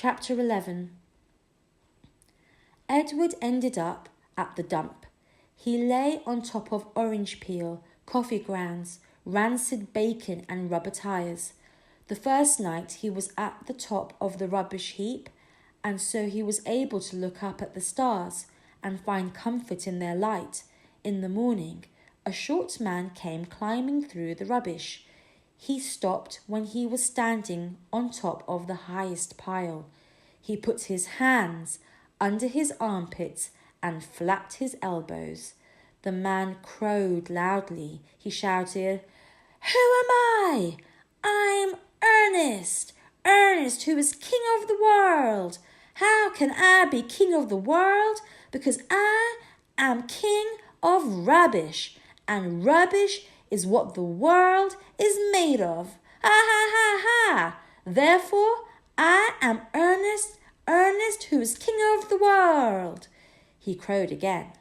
Chapter 11. Edward ended up at the dump. He lay on top of orange peel, coffee grounds, rancid bacon and rubber tires. The first night he was at the top of the rubbish heap, and so he was able to look up at the stars and find comfort in their light. In the morning, a short man came climbing through the rubbish. He stopped when he was standing on top of the highest pile. He put his hands under his armpits and flapped his elbows. The man crowed loudly. He shouted, "Who am I? I'm Ernest. Ernest, who is king of the world. How can I be king of the world? Because I am king of rubbish, and rubbish is what the world is made of. Ha ha ha ha! Therefore, I am Ernest, Ernest who is king of the world." He crowed again.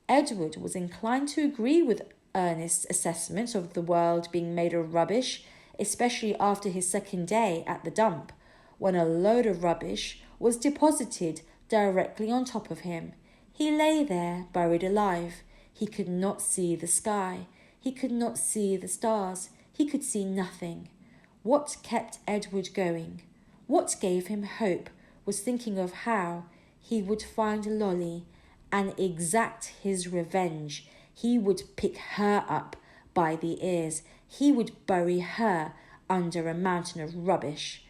Edward was inclined to agree with Ernest's assessment of the world being made of rubbish, especially after his second day at the dump, when a load of rubbish was deposited directly on top of him. He lay there, buried alive. He could not see the sky. He could not see the stars. He could see nothing. What kept Edward going? What gave him hope was thinking of how he would find Lolly and exact his revenge. He would pick her up by the ears. He would bury her under a mountain of rubbish.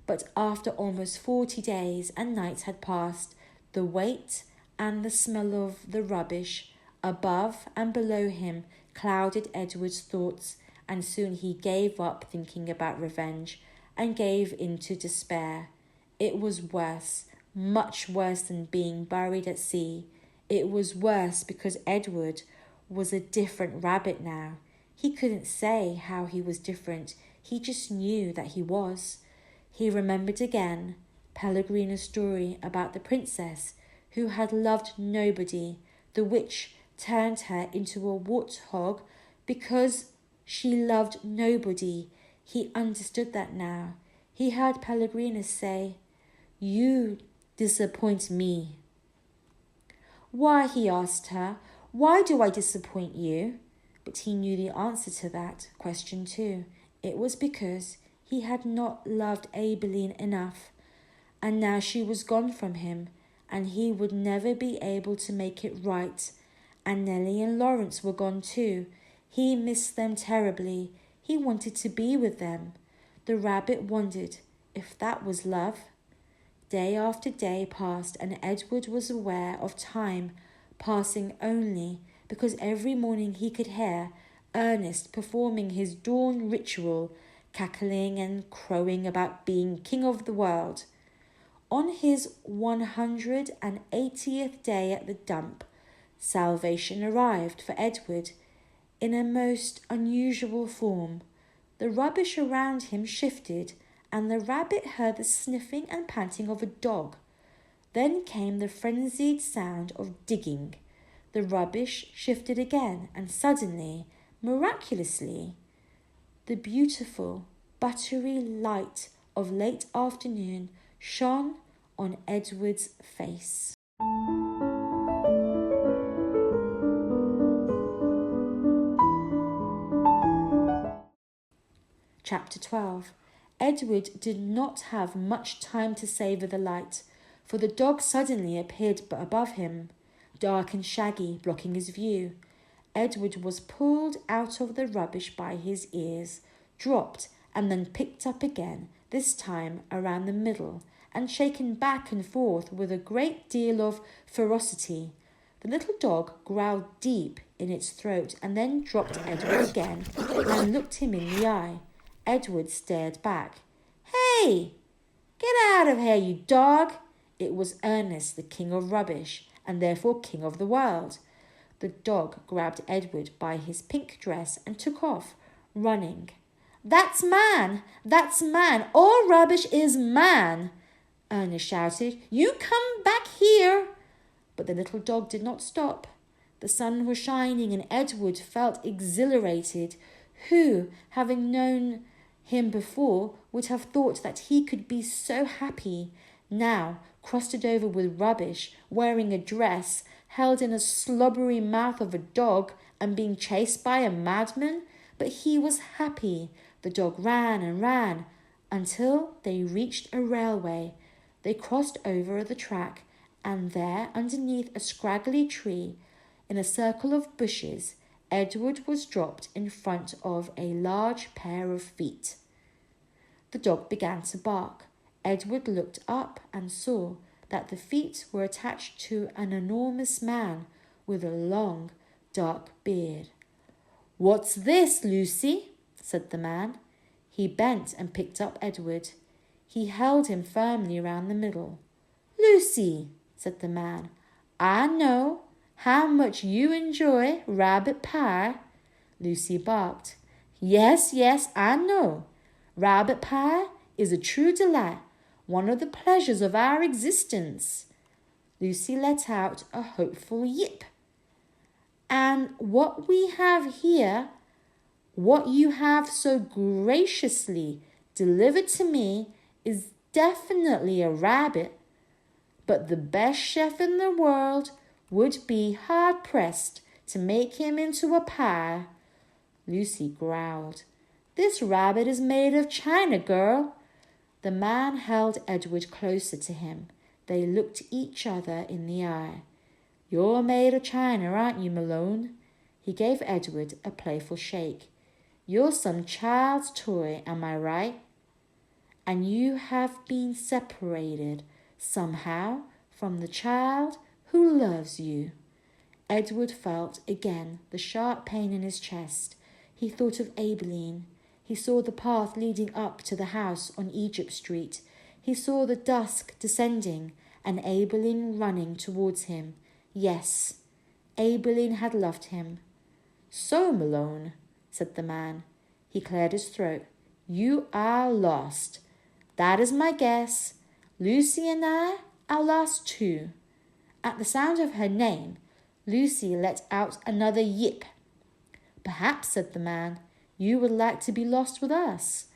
But after almost 40 days and nights had passed, the weight and the smell of the rubbish above and below him clouded Edward's thoughts, and soon he gave up thinking about revenge and gave into despair. It was worse, much worse than being buried at sea. It was worse because Edward was a different rabbit now. He couldn't say how he was different. He just knew that he was. He remembered again Pellegrina's story about the princess who had loved nobody. The witch turned her into a warthog because she loved nobody. He understood that now. He heard Pellegrina say, "You disappoint me." "Why?" he asked her. "Why do I disappoint you?" But he knew the answer to that question too. It was because he had not loved Aileen enough, and now she was gone from him, and he would never be able to make it right. And Nellie and Lawrence were gone too. He missed them terribly. He wanted to be with them. The rabbit wondered if that was love. Day after day passed, and Edward was aware of time passing only because every morning he could hear Ernest performing his dawn ritual, cackling and crowing about being king of the world. On his 180th day at the dump, salvation arrived for Edward in a most unusual form. The rubbish around him shifted, and the rabbit heard the sniffing and panting of a dog. Then came the frenzied sound of digging. The rubbish shifted again, and suddenly, miraculously, the beautiful, buttery light of late afternoon shone on Edward's face. Chapter 12. Edward did not have much time to savour the light, for the dog suddenly appeared above him, dark and shaggy, blocking his view. Edward was pulled out of the rubbish by his ears, dropped, and then picked up again, this time around the middle, and shaken back and forth with a great deal of ferocity. The little dog growled deep in its throat and then dropped Edward again and looked him in the eye. Edward stared back. "Hey, get out of here, you dog!" It was Ernest, the king of rubbish, and therefore king of the world. The dog grabbed Edward by his pink dress and took off, running. That's man! All rubbish is man!" Ernest shouted. "You come back here!" But the little dog did not stop. The sun was shining, and Edward felt exhilarated, who, having known Him before would have thought that he could be so happy, now crusted over with rubbish, wearing a dress, held in a slobbery mouth of a dog, and being chased by a madman. But he was happy. The dog ran and ran until they reached a railway. They crossed over the track, and there, underneath a scraggly tree, in a circle of bushes, Edward was dropped in front of a large pair of feet. The dog began to bark. Edward looked up and saw that the feet were attached to an enormous man with a long, dark beard. "What's this, Lucy?" said the man. He bent and picked up Edward. He held him firmly round the middle. "Lucy," said the man, "I know how much you enjoy rabbit pie." Lucy barked. Yes, I know. Rabbit pie is a true delight, one of the pleasures of our existence." Lucy let out a hopeful yip. "And what we have here, what you have so graciously delivered to me, is definitely a rabbit, but the best chef in the world would be hard-pressed to make him into a pie." Lucy growled. "This rabbit is made of china, girl." The man held Edward closer to him. They looked each other in the eye. "You're made of china, aren't you, Malone?" He gave Edward a playful shake. "You're some child's toy, am I right? And you have been separated somehow from the child who loves you." Edward felt again the sharp pain in his chest. He thought of Aileen. He saw the path leading up to the house on Egypt Street. He saw the dusk descending and Aileen running towards him. Yes, Aileen had loved him. "So, Malone," said the man. He cleared his throat. "You are lost. That is my guess. Lucy and I are lost too." At the sound of her name, Lucy let out another yip. "Perhaps," said the man, "you would like to be lost with us.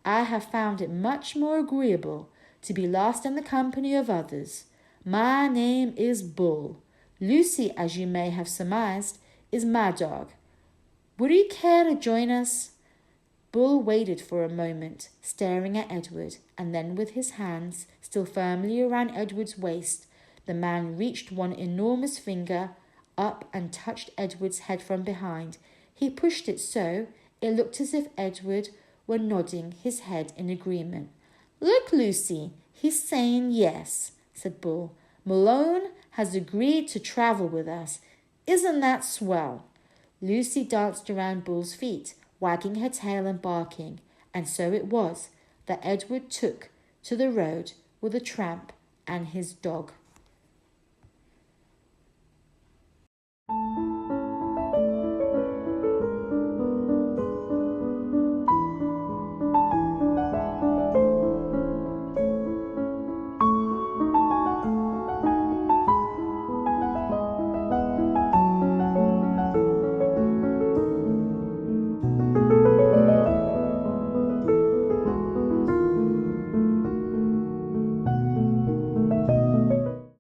I have found it much more agreeable to be lost in the company of others. My name is Bull. Lucy, as you may have surmised, is my dog. Would you care to join us?" Bull waited for a moment, staring at Edward, and then with his hands still firmly around Edward's waist, the man reached one enormous finger up and touched Edward's head from behind. He pushed it so it looked as if Edward were nodding his head in agreement. "Look, Lucy, he's saying yes," said Bull. "Malone has agreed to travel with us. Isn't that swell?" Lucy danced around Bull's feet, wagging her tail and barking, and so it was that Edward took to the road with the tramp and his dog.